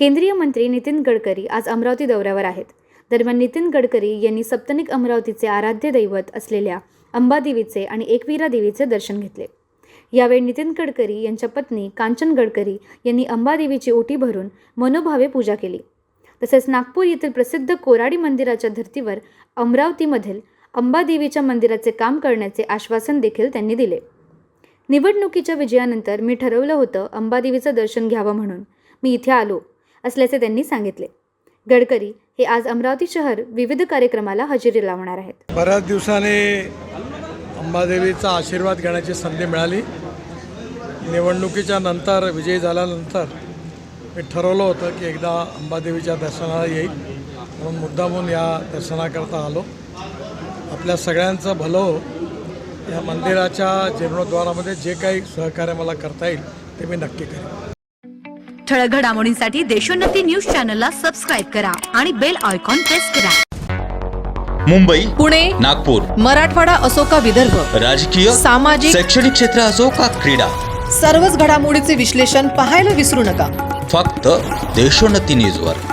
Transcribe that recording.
केंद्रीय मंत्री नितीन गडकरी आज अमरावती दौऱ्यावर आहेत. दरम्यान नितीन गडकरी यांनी सप्तनिक अमरावतीचे आराध्य दैवत असलेल्या अंबादेवीचे आणि एकवीरा देवीचे दर्शन घेतले. यावेळी नितीन गडकरी यांच्या पत्नी कांचन गडकरी यांनी अंबादेवीची ओटी भरून मनोभावे पूजा केली. तसेच नागपूर येथील प्रसिद्ध कोराडी मंदिराच्या धर्तीवर अमरावतीमधील अंबादेवीच्या मंदिराचे काम करण्याचे आश्वासन देखील त्यांनी दिले. निवडणुकीच्या विजयानंतर मी ठरवलं होतं अंबादेवीचं दर्शन घ्यावं म्हणून मी इथे आलो असल्याचे त्यांनी सांगितले. गडकरी हे आज अमरावती शहर विविध कार्यक्रमाला हजेरी लावणार आहेत. बऱ्याच दिवसाने अंबादेवीचा आशीर्वाद घेण्याची संधी मिळाली. निवडणुकीच्या नंतर विजयी झाल्यानंतर मी ठरवलं होतं की एकदा अंबादेवीच्या दर्शनाला येईल म्हणून मुद्दामून या दर्शनाकरता आलो. आपल्या सगळ्यांचं भलं हो. या मंदिराच्या जीर्णोद्धारामध्ये जे काही सहकार्य मला करता येईल ते मी नक्की करेन. ठळक घडामोडींसाठी देशोन्नती न्यूज चॅनलला सबस्क्राईब करा आणि बेल आयकॉन प्रेस करा. मुंबई, पुणे, नागपूर, मराठवाडा असो का विदर्भ, राजकीय, सामाजिक, शैक्षणिक क्षेत्र असो का क्रीडा, सर्वच घडामोडीचे विश्लेषण पाहायला विसरू नका. फक्त देशोन्नती न्यूजवर.